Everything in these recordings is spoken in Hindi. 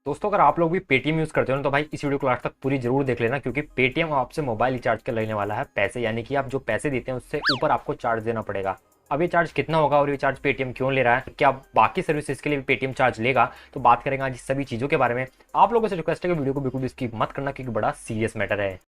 दोस्तों अगर आप लोग भी पेटीएम यूज़ करते हो ना तो भाई इस वीडियो को लास्ट तक पूरी जरूर देख लेना, क्योंकि पेटीएम आपसे मोबाइल रिचार्ज के लेने वाला है पैसे, यानी कि आप जो पैसे देते हैं उससे ऊपर आपको चार्ज देना पड़ेगा। अब ये चार्ज कितना होगा और ये चार्ज पेटीएम क्यों ले रहा है, क्या बाकी सर्विसेज के लिए भी पेटीएम चार्ज लेगा, तो बात करेंगे आज इस सभी चीज़ों के बारे में। आप लोगों से रिक्वेस्ट है कि वीडियो को बिल्कुल भी स्किप मत करना, क्योंकि बड़ा सीरियस मैटर है।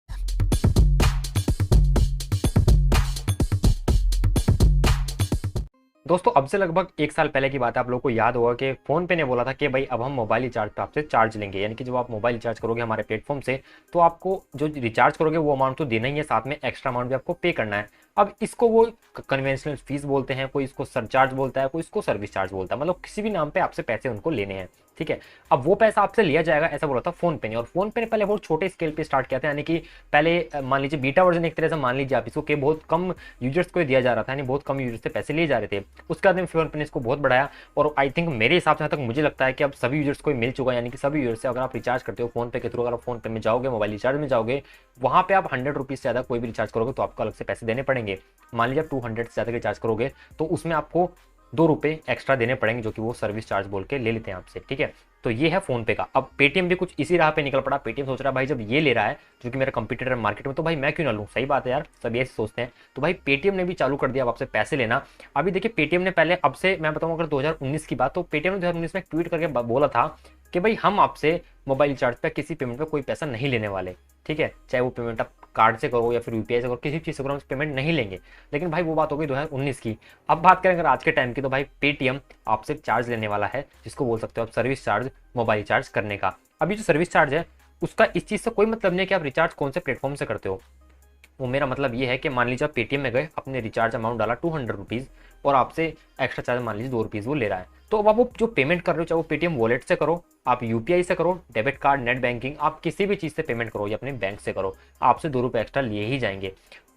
दोस्तों अब से लगभग एक साल पहले की बात है, आप लोगों को याद होगा कि फोन पे ने बोला था कि भाई अब हम मोबाइल रिचार्ज पे आपसे चार्ज लेंगे, यानी कि जब आप मोबाइल रिचार्ज करोगे हमारे प्लेटफॉर्म से तो आपको जो रिचार्ज करोगे वो अमाउंट तो देना ही है, साथ में एक्स्ट्रा अमाउंट भी आपको पे करना है। अब इसको वो कन्वेंशनल फीस बोलते हैं, कोई इसको सरचार्ज बोलता है, कोई इसको सर्विस चार्ज बोलता है, मतलब किसी भी नाम पे आपसे पैसे उनको लेने हैं। ठीक है, अब वो पैसा आपसे लिया जाएगा ऐसा बोला था फोन पे ने, और फोन पे ने पहले बहुत छोटे स्केल पे स्टार्ट किया था, यानी कि पहले मान लीजिए बीटा वर्जन एक तरह से मान लीजिए आप इसको, कि बहुत कम यूजर्स को दिया जा रहा था, यानी बहुत कम यूजर्स से पैसे लिए जा रहे थे। उसके बाद में फोन पे ने इसको बहुत बढ़ाया, और आई थिंक मेरे हिसाब से तक मुझे लगता है कि अब सभी यूजर्स को मिल चुका है, यानी कि सभी यूजर्स से अगर आप रिचार्ज करते हो फोन पे के थ्रू, अगर आप फोन पे में जाओगे मोबाइल रिचार्ज में जाओगे, वहाँ पे आप 100 रुपीज़ से ज़्यादा कोई भी रिचार्ज करोगे तो आपको अलग से पैसे देने पड़ेंगे। मान लीजिए आप 200 से ज़्यादा रिचार्ज करोगे तो उसमें आपको 2 रुपये एक्स्ट्रा देने पड़ेंगे, जो कि वो सर्विस चार्ज बोल के ले लेते हैं आपसे। ठीक है, तो ये है फोन पे का। अब पेटीएम भी कुछ इसी राह पे निकल पड़ा। पेटीएम सोच रहा है भाई जब ये ले रहा है जो कि मेरा कंपटीटर है मार्केट में, तो भाई मैं क्यों ना लूँ। सही बात है यार, सभी ऐसे सोचते हैं। तो भाई पेटीएम ने भी चालू कर दिया अब आपसे पैसे लेना। अभी देखिए पेटीएम ने पहले, अब से मैं बताऊँ अगर 2019 की बात, तो पेटीएम ने 2019 में ट्वीट करके बोला था कि भाई हम आपसे मोबाइल रिचार्ज पे किसी पेमेंट पे कोई पैसा नहीं लेने वाले। ठीक है, चाहे वो पेमेंट आप कार्ड से करो या फिर यूपीआई से करो, किसी चीज़ से करो हम पेमेंट नहीं लेंगे। लेकिन भाई वो बात हो गई 2019 की। अब बात करें अगर आज के टाइम की, तो भाई पेटीएम आपसे चार्ज लेने वाला है, जिसको बोल सकते हो आप सर्विस चार्ज, मोबाइल रिचार्ज करने का। अभी जो सर्विस चार्ज है उसका इस चीज़ से कोई मतलब नहीं है कि आप रिचार्ज कौन से प्लेटफॉर्म से करते हो। वो मेरा मतलब ये है कि मान लीजिए आप पेटीएम में गए, अपने रिचार्ज अमाउंट डाला 200 रुपीज़, और आपसे एक्स्ट्रा चार्ज मान लीजिए 2 रुपीज़ वो ले रहा है। तो अब आप वो जो पेमेंट कर रहे हो, चाहे वो पेटीएम वॉलेट से करो, आप यूपीआई से करो, डेबिट कार्ड, नेट बैंकिंग, आप किसी भी चीज़ से पेमेंट करो या अपने बैंक से करो, आपसे 2 रुपये एक्स्ट्रा लिए ही जाएंगे।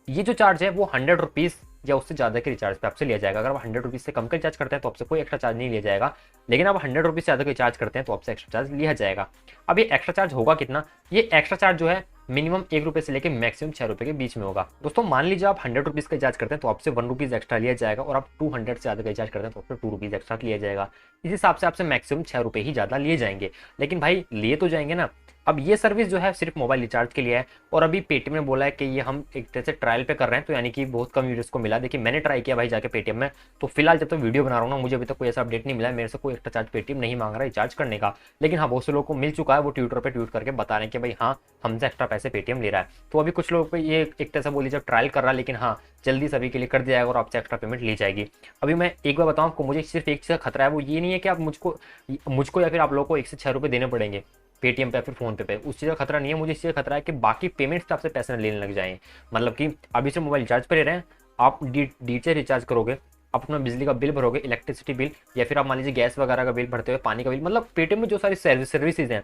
ये जो चार्ज है वो 100 रुपीज़ या उससे ज़्यादा के रिचार्ज पे आपसे लिया जाएगा। अगर आप 100 रुपीज़ से कम का रिचार्ज करते हैं तो आपसे कोई एक्स्ट्रा चार्ज नहीं लिया जाएगा, लेकिन आप 100 रुपीज़ से ज़्यादा का रिचार्ज करते हैं तो आपसे एक्स्ट्रा चार्ज लिया जाएगा। अब ये एक्स्ट्रा चार्ज होगा कितना, ये एक्स्ट्रा चार्ज जो है मिनिमम 1 रुपये से लेकर मैक्सिमम 6 रुपये के बीच में होगा। दोस्तों मान लीजिए आप 100 रुपीज़ का रिचार्ज करते हैं तो आपसे 1 रुपीज़ एक्स्ट्रा लिया जाएगा, और आप 200 से ज़्यादा का रिचार्ज करते हैं तो आपसे 2 रुपीज़ एक्स्ट्रा लिया जाएगा। इस हिसाब से आपसे मैक्सिमम 6 रुपये ही ज़्यादा लिए जाएंगे। लेकिन भाई लिए तो जाएंगे ना। अब ये सर्विस जो है सिर्फ मोबाइल रिचार्ज के लिए है, और अभी पेटीएम ने बोला है कि ये हम एक तरह से ट्रायल पे कर रहे हैं, तो यानी कि बहुत कम यूजर्स को मिला। देखिए मैंने ट्राई किया भाई जाके पेटीएम में, तो फिलहाल जब तक वीडियो बना रहा हूँ ना, मुझे अभी तक कोई ऐसा अपडेट नहीं मिला है, मेरे से कोई एक्स्ट्रा चार्ज पेटीएम नहीं मांग रहा है रिचार्ज करने का। लेकिन हाँ बहुत से लोगों को मिल चुका है, वो ट्विटर पर ट्वीट करके बता रहे हैं कि भाई हाँ हमसे एक्स्ट्रा पैसे पेटीएम ले रहा है। तो अभी कुछ लोगों को ये एक तरह से बोली जब ट्रायल कर रहा है, लेकिन हाँ जल्दी सभी के लिए कर दिया जाएगा और आपसे एक्स्ट्रा पेमेंट ली जाएगी। अभी मैं एक बार बताऊँ आपको, मुझे सिर्फ एक चीज़ का खतरा है, वो ये नहीं है कि आप मुझको या फिर आप लोगों को 1 से 6 रुपये देने पड़ेंगे पेटीएम पे या फिर फोन पे उस चीज़ का खतरा नहीं है। मुझे इस चीज़ का खतरा है कि बाकी पेमेंट्स पे आपसे पैसे लेने लग जाएं। मतलब कि अभी से मोबाइल रिचार्ज पे ले रहे हैं, आप डीचे रिचार्ज करोगे, आप अपना बिजली का बिल भरोगे, इलेक्ट्रिसिटी बिल, या फिर आप मान लीजिए गैस वगैरह का बिल भरते हुए, पानी का बिल, मतलब पेटीएम में जो सारी सर्विसेज हैं,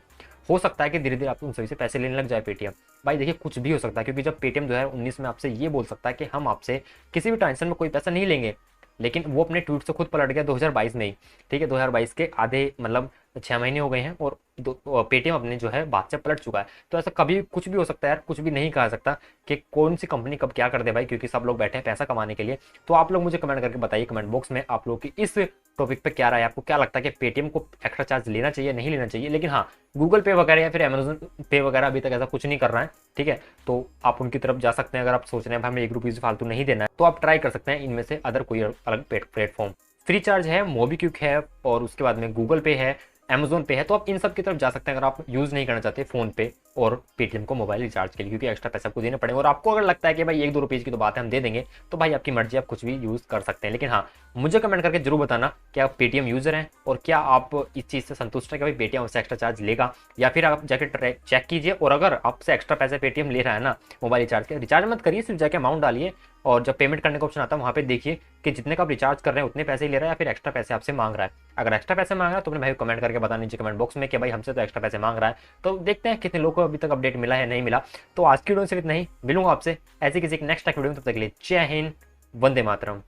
हो सकता है कि धीरे धीरे आपको उन सभी से पैसे लेने लग जाए पेटीएम। भाई देखिए कुछ भी हो सकता है, क्योंकि जब पेटीएम 2019 में आपसे ये बोल सकता है कि हम आपसे किसी भी ट्रांजेक्शन में कोई पैसा नहीं लेंगे, लेकिन वो अपने ट्वीट से खुद पलट गया 2022 में ही। ठीक है, 2022 के आधे मतलब 6 महीने हो गए हैं, और पेटीएम अपने जो है बात से पलट चुका है। तो ऐसा कभी कुछ भी हो सकता है यार, कुछ भी नहीं कहा सकता कि कौन सी कंपनी कब क्या कर दे भाई, क्योंकि सब लोग बैठे हैं पैसा कमाने के लिए। तो आप लोग मुझे कमेंट करके बताइए कमेंट बॉक्स में आप लोग की इस टॉपिक पे क्या राय है, आपको क्या लगता है कि पेटीएम को एक्स्ट्रा चार्ज लेना चाहिए नहीं लेना चाहिए। लेकिन हाँ गूगल पे वगैरह या फिर अमेजोन पे वगैरह अभी तक ऐसा कुछ नहीं कर रहा है। ठीक है, तो आप उनकी तरफ जा सकते हैं। अगर आप सोच रहे हैं भाई हमें 1 रुपीज़ फालतू नहीं देना है, तो आप ट्राई कर सकते हैं इनमें से अदर कोई अलग प्लेटफॉर्म। फ्री चार्ज है, मोबीक्विक है, और उसके बाद में गूगल पे है, अमेजोन पे है, तो आप इन सब की तरफ जा सकते हैं अगर आप यूज़ नहीं करना चाहते फोन पे और पेटीएम को मोबाइल रिचार्ज के लिए, क्योंकि एक्स्ट्रा पैसा आपको देने पड़ेंगे। और आपको अगर लगता है कि भाई 1-2 रुपीज़ की तो बात है हम दे देंगे, तो भाई आपकी मर्जी, आप कुछ भी यूज़ कर सकते हैं। लेकिन हाँ मुझे कमेंट करके जरूर बताना कि आप पेटीएम यूज़र हैं और क्या आप इस चीज़ से संतुष्ट हैं कि भाई पेटीएम आपसे एक्स्ट्रा चार्ज लेगा, या फिर आप जाके चेक कीजिए। और अगर आपसे एक्स्ट्रा पैसे पेटीएम ले रहा है ना मोबाइल रिचार्ज के, रिचार्ज मत करिए, सिर्फ जाके अमाउंट डालिए, और जब पेमेंट करने का ऑप्शन आता है वहाँ पे देखिए कि जितने का आप रिचार्ज कर रहे हैं उतने पैसे ही ले रहा है या फिर एक्स्ट्रा पैसे आपसे मांग रहा है। अगर एक्स्ट्रा पैसे मांग रहा है तो अपने भाई को कमेंट करके बताना नीचे कमेंट बॉक्स में कि भाई हमसे तो एक्स्ट्रा पैसे मांग रहा है। तो देखते हैं कितने लोगों को अभी तक अपडेट मिला है नहीं मिला। तो आज की वीडियो से इतना ही, मिलूंगा आपसे ऐसे किसी नेक्स्ट वीडियो में, तब तक के लिए जय हिंद, वंदे मातरम।